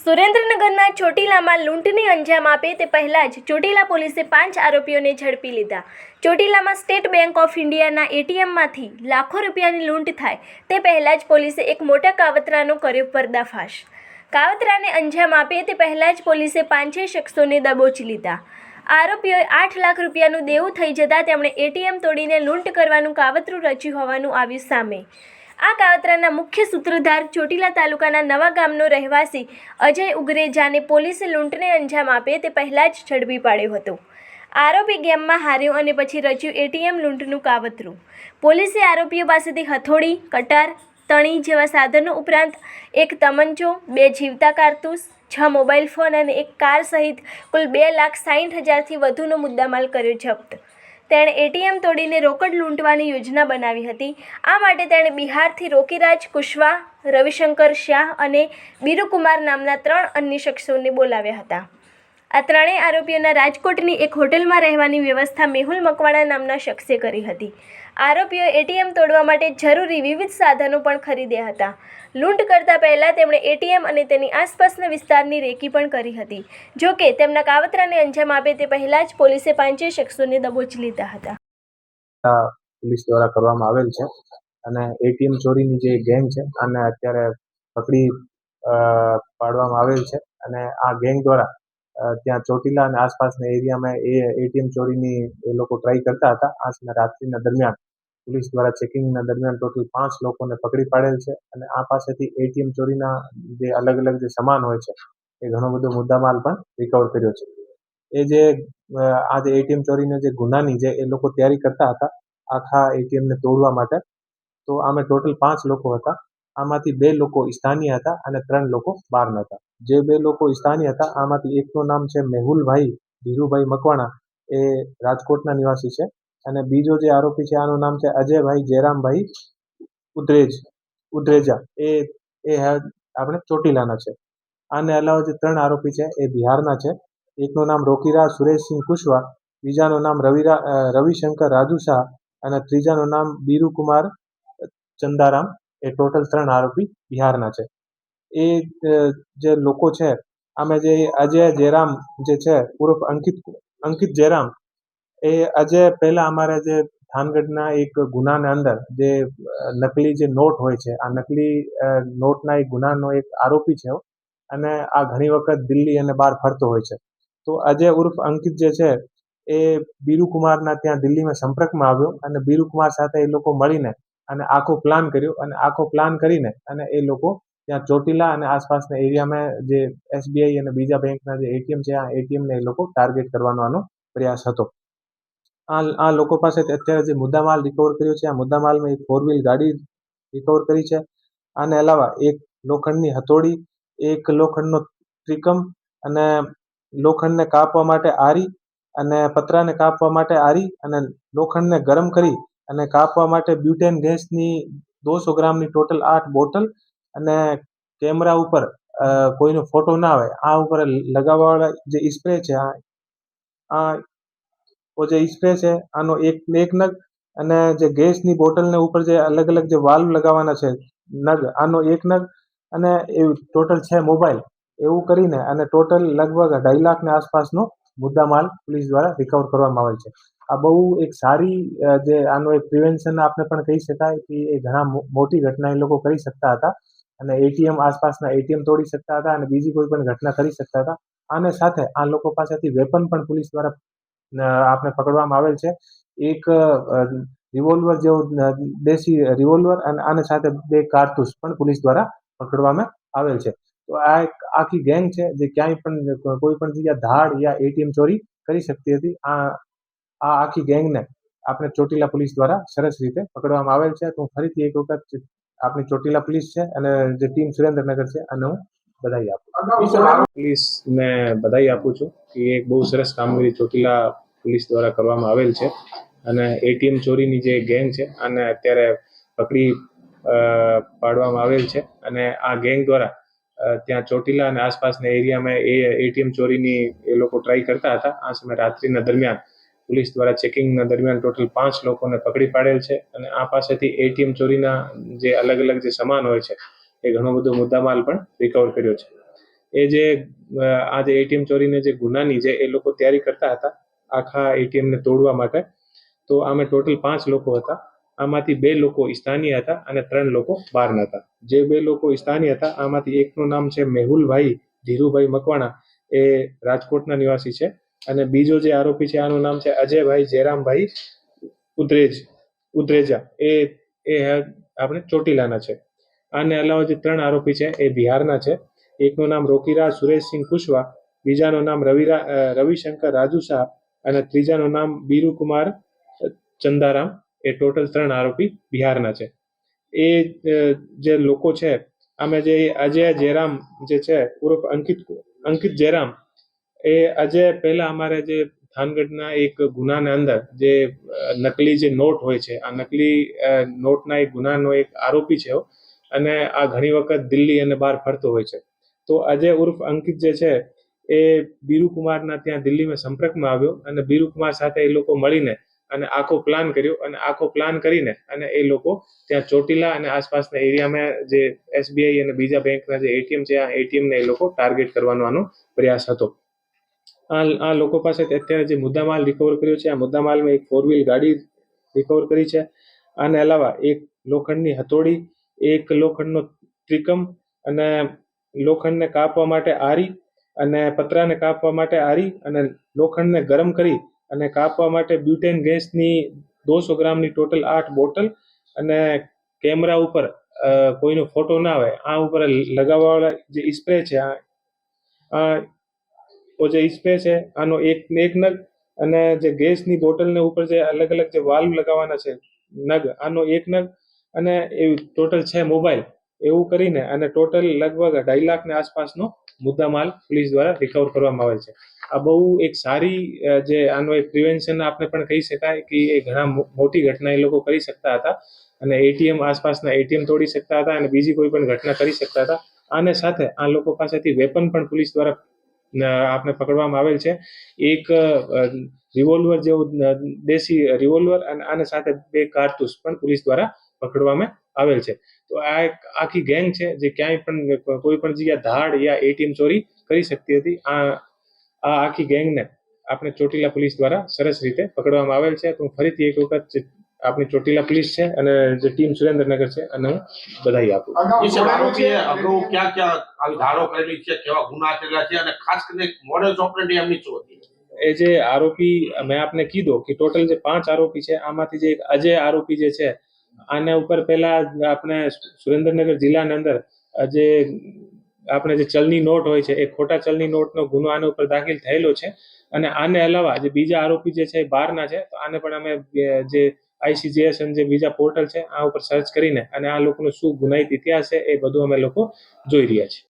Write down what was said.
સુરેન્દ્રનગરના ચોટીલામાં લૂંટને અંજામ આપે તે પહેલાં જ ચોટીલા પોલીસે 5 આરોપીઓને ઝડપી લીધા। ચોટીલામાં સ્ટેટ બેંક ઓફ ઇન્ડિયાના એટીએમમાંથી લાખો રૂપિયાની લૂંટ થાય તે પહેલાં જ પોલીસે એક મોટા કાવતરાનો કર્યો પર્દાફાશ। કાવતરાને અંજામ આપે તે પહેલાં જ પોલીસે 5 શખ્સોને દબોચી લીધા। આરોપીઓએ 8 લાખ રૂપિયાનું દેવું થઈ જતાં તેમણે એટીએમ તોડીને લૂંટ કરવાનું કાવતરું રચ્યું હોવાનું આવ્યું સામે। આ કાવતરાના મુખ્ય સૂત્રધાર ચોટીલા તાલુકાના નવા ગામનો રહેવાસી અજય ઉગરેજાને પોલીસે લૂંટને અંજામ આપે તે પહેલાં જ ઝડપી પાડ્યો હતો। આરોપી ગેમમાં હાર્યો અને પછી રચ્યું એટીએમ લૂંટનું કાવતરું। પોલીસે આરોપીઓ પાસેથી હથોડી, કટાર, તણી જેવા સાધનો ઉપરાંત એક તમંચો, 2 જીવતા કારતૂસ, 6 મોબાઈલ ફોન અને એક કાર સહિત કુલ 2,60,000થી વધુનો મુદ્દામાલ કર્યો જપ્ત। તેણે એટીએમ તોડીને રોકડ લૂંટવાની યોજના બનાવી હતી। આ માટે તેણે બિહારથી રોકીરાજ કુશવાહ, રવિશંકર શાહ અને બીરુકુમાર નામના 3 અન્ય શખ્સોને બોલાવ્યા હતા। આ ત્રણેય આરોપીઓના રાજકોટની એક હોટલમાં રહેવાની વ્યવસ્થા મેહુલ મકવાણા નામના શખ્સે કરી હતી। આરોપીઓએ એટીએમ તોડવા માટે જરૂરી વિવિધ સાધનો પણ ખરીદ્યા હતા। લૂંટ કરતા પહેલા તેમણે એટીએમ અને તેની આસપાસના વિસ્તારની રેકી પણ કરી હતી। જો કે તેમના કાવતરાને અંજામ આપે તે પહેલા જ પોલીસે 5 શખ્સોને દબોચી લીધા હતા। પોલીસ દ્વારા કરવામાં આવેલ છે અને એટીએમ ચોરીની જે ગેંગ છે આને અત્યારે પકડી પાડવામાં આવેલ છે અને આ ગેંગ દ્વારા ત્યાં ચોટીલા અને આસપાસના એરિયામાં એટીએમ ચોરીની એ લોકો ટ્રાય કરતા હતા। આ સમય રાત્રિના દરમિયાન પોલીસ દ્વારા ચેકિંગના દરમિયાન ટોટલ 5 લોકોને પકડી પાડેલ છે અને આ પાસેથી એટીએમ ચોરીના જે અલગ અલગ જે સામાન હોય છે એ ઘણો બધો મુદ્દામાલ પણ રિકવર કર્યો છે। એ જે આ જે એટીએમ ચોરીના જે ગુનાની જે એ લોકો તૈયારી કરતા હતા આખા એટીએમને તોડવા માટે, તો આમે ટોટલ 5 લોકો હતા। આમાંથી 2 લોકો સ્થાનિય હતા અને 3 લોકો બહારના હતા। જે 2 લોકો સ્થાનિય હતા આમાંથી એકનું નામ છે મેહુલભાઈ ધીરુભાઈ મકવાણા, એ રાજકોટના નિવાસી છે અને બીજો જે આરોપી છે આનું નામ છે અજયભાઈ જયરામભાઈ ઉદ્રેજા, એ આપણે ચોટીલાના છે। આને અલાવા જે 3 આરોપી છે એ બિહારના છે। એકનું નામ રોકીરાજ સુરેશસિંહ કુશવાહ, બીજાનું નામ રવિશંકર રાજુ શાહ અને ત્રીજાનું નામ બીરુકુમાર ચંદારામ, એ ટોટલ 3 આરોપી બિહારના છે। એ જે લોકો છે આમે જે અજય જયરામ જે છે ઉર્ફ અંકિત જયરામ, એ અજય પહેલા અમારે જે થાનગઢના એક ગુનાના અંદર જે નકલી જે નોટ હોય છે આ નકલી નોટના એક ગુનાનો એક આરોપી છે અને આ ઘણી વખત દિલ્હી અને બહાર ફરતો હોય છે। તો અજય ઉર્ફ અંકિત જે છે એ બીરુકુમારના ત્યાં દિલ્હીમાં સંપર્કમાં આવ્યો અને બીરુકુમાર સાથે એ લોકો મળીને અને આખો પ્લાન કર્યો અને આખો પ્લાન કરીને અને એ લોકો ત્યાં ચોટીલા અને આસપાસના એરિયામાં જે એસબીઆઈ અને બીજા બેંકના જે એટીએમ છે આ એટીએમને એ લોકો ટાર્ગેટ કરવાનો આનો પ્રયાસ હતો। આ લોકો પાસેથી અત્યારે જે મુદ્દામાલ રિકવર કર્યો છે આ મુદ્દામાલમાં એક 4 વ્હીલ ગાડી રિકવર કરી છે। આને અલાવા એક લોખંડની હથોડી, એક લોખંડનો ત્રિકમ અને લોખંડને કાપવા માટે આરી અને પતરાને કાપવા માટે આરી અને લોખંડને ગરમ કરી અને કાપવા માટે બ્યુટેન ગેસની 200 ગ્રામની ટોટલ 8 બોટલ અને કેમેરા ઉપર કોઈનો ફોટો ના આવે આ ઉપર લગાવવાવાળા જે સ્પ્રે છે આ જે સ્પ્રે છે આનો એક નગ અને જે ગેસની બોટલને ઉપર જે અલગ અલગ જે વાલ્વ લગાવવાના છે નગ, આનો 1 નગ અને એવું ટોટલ 6 મોબાઈલ, એવું કરીને અને ટોટલ લગભગ 2.5 લાખની આસપાસનો મુદ્દામાલ પોલીસ દ્વારા રિકવર કરવામાં આવેલ છે। આ બહુ એક સારી જે આનો એક પ્રિવેન્શન આપણે પણ કહી શકાય કે એ ઘણા મોટી ઘટના એ લોકો કરી શકતા હતા અને એટીએમ આસપાસના એટીએમ તોડી શકતા હતા અને બીજી કોઈ પણ ઘટના કરી શકતા હતા। આને સાથે આ લોકો પાસેથી વેપન પણ પોલીસ દ્વારા આપણે પકડવામાં આવેલ છે। એક રિવોલ્વર જેવો દેશી રિવોલ્વર અને આને સાથે 2 કારતૂસ પણ પોલીસ દ્વારા પકડવામાં આવેલ છે। તો આ એક આખી ગેંગ છે જે ક્યાંય પણ કોઈ પણ જગ્યા ધાડ યા એટીએમ ચોરી કરી શકતી હતી। આ આખી ગેંગને આપણે ચોટીલા પોલીસ દ્વારા સરસ રીતે પકડવામાં આવેલ છે। તો ફરીથી એક વખત આપણી ચોટીલા પોલીસ છે અને જે ટીમ સુરેન્દ્રનગર છે આને હું બધાઈ આપું પોલીસને બધાઈ આપું છું કે એક બહુ સરસ કામગીરી ચોટીલા પોલીસ દ્વારા કરવામાં આવેલ છે અને એટીએમ ચોરીની જે ગેંગ છે આને અત્યારે પકડી પાડવામાં આવેલ છે અને આ ગેંગ દ્વારા ત્યાં ચોટીલા અને આસપાસના એરિયામાં એટીએમ ચોરીની એ લોકો ટ્રાય કરતા હતા। આ સમય રાત્રિના દરમિયાન પોલીસ દ્વારા ચેકિંગના દરમિયાન ટોટલ 5 લોકોને પકડી પાડેલ છે અને આ પાસેથી એટીએમ ચોરીના જે અલગ અલગ જે સામાન હોય છે એ ઘણો બધો મુદ્દામાલ પણ રિકવર કર્યો છે। એ જે આ જે એટીએમ ચોરીને જે ગુનાની જે એ લોકો તૈયારી કરતા હતા આખા એટીએમને તોડવા માટે. તો આમે ટોટલ 5 લોકો હતા. આમાંથી 2 લોકો સ્થાનીય હતા અને 3 લોકો બહારના હતા. જે 2 લોકો સ્થાનીય હતા આમાંથી એકનું નામ છે મેહુલભાઈ ધીરુભાઈ મકવાણા, એ રાજકોટના નિવાસી છે. અને બીજો જે આરોપી છે આનું નામ છે અજયભાઈ જયરામભાઈ ઉદ્રેજા, એ આપણે ચોટીલાના છે. આને અલાવા જે 3 આરોપી છે એ બિહારના છે. એકનું નામ રોકીરાજ સુરેશસિંહ કુશવા, બીજાનું નામ રવિશંકર રાજુ શાહ અને ત્રીજાનું નામ બીરુકુમાર ચંદારામ. એ ટોટલ 3 આરોપી બિહારના છે. એ જે લોકો છે આમાં જે અજય જયરામ જે છે ઉર્ફ અંકિત જયરામ, એ અજય પહેલા અમારે જે થાનગઢના એક ગુનાના અંદર જે નકલી જે નોટ હોય છે આ નકલી નોટના એક ગુનાનો એક આરોપી છે અને આ ઘણી વખત દિલ્હી અને બહાર ફરતો હોય છે. તો અજય ઉર્ફ અંકિત જે છે એ બીરુકુમારના ત્યાં દિલ્હીમાં સંપર્કમાં આવ્યો અને બીરુકુમાર સાથે એ લોકો મળીને અને આખો પ્લાન કર્યો અને આખો પ્લાન કરીને અને એ લોકો ત્યાં ચોટીલા અને આસપાસના એરિયામાં જે એસબીઆઈ અને બીજા બેંકના જે એટીએમ છે આ એટીએમને એ લોકો ટાર્ગેટ કરવાનો આનો પ્રયાસ હતો. આ લોકો પાસે અત્યારે જે મુદ્દામાલ રિકવર કર્યો છે આ મુદ્દામાલમાં એક 4 વ્હીલ ગાડી રિકવર કરી છે. આને અલાવા એક લોખંડની હથોડી, એક લોખંડનો ત્રિકમ અને લોખંડને કાપવા માટે આરી અને પતરાને કાપવા માટે આરી અને લોખંડને ગરમ કરી અને કાપવા માટે બ્યુટેન ગેસની 200 ગ્રામની ટોટલ 8 બોટલ અને કેમેરા ઉપર કોઈનો ફોટો ના આવે આ ઉપર લગાવવાવાળા જે સ્પ્રે છે આ જે સ્પ્રે છે આનો એક નગ અને જે ગેસની બોટલને ઉપર જે અલગ અલગ જે વાલ્વ લગાવવાના છે નગ, આનો એક નગ અને એ ટોટલ 6 મોબાઈલ, એવું કરીને અને ટોટલ લગભગ 2.5 લાખની આસપાસનો મુદ્દામાલ પોલીસ દ્વારા રિકવર કરવામાં આવેલ છે. આ બહુ એક સારી જે આનો એક પ્રિવેન્શન આપણે પણ કહી શકાય કે એ ઘણા મોટી ઘટના એ લોકો કરી શકતા હતા અને એટીએમ આસપાસના એટીએમ તોડી શકતા હતા અને બીજી કોઈ પણ ઘટના કરી શકતા હતા. આને સાથે આ લોકો પાસેથી વેપન પણ પોલીસ દ્વારા આપણે પકડવામાં આવેલ છે. એક રિવોલ્વર જેવું દેશી રિવોલ્વર અને આને સાથે 2 કારતૂસ પણ પોલીસ દ્વારા પકડવામાં આવેલ છે. તો આ એક આખી ગેંગ છે જે ક્યાંય પણ કોઈ પણ જગ્યાએ ધાડ યા એટીએમ ચોરી કરી શકતી હતી. આ આખી ગેંગને આપણે ચોટીલા પોલીસ દ્વારા સરસ રીતે પકડવામાં આવેલ છે. તો હું ફરીથી એક વખત આપણી ચોટીલા પોલીસ છે અને જે ટીમ સુરેન્દ્રનગર છે અને હું બધાઈ આપું. આરોપીએ અગાઉ ક્યાં ક્યાં આવી ધારો કરેલી છે, કેવા ગુના કરેલા છે અને ખાસ કરીને મોડસ ઓપરેન્ડી એમની શું હતી? એ જે આરોપી મેં આપને કીધું કે ટોટલ જે 5 આરોપી છે આમાંથી જે એક અજય આરોપી જે છે આના ઉપર પહેલા આપણે સુરેન્દ્રનગર જિલ્લાની અંદર જે આપણે જે ચલની નોટ હોય છે એ ખોટા ચલની નોટનો ગુનો આના ઉપર દાખલ થયેલો છે. અને આને અલાવા જે બીજા આરોપી જે છે એ બહારના છે તો આને પણ અમે જે ICJS અને જે બીજા પોર્ટલ છે આ ઉપર સર્ચ કરીને અને આ લોકોનો શું ગુનાહિત ઇતિહાસ છે એ બધું અમે લોકો જોઈ રહ્યા છીએ.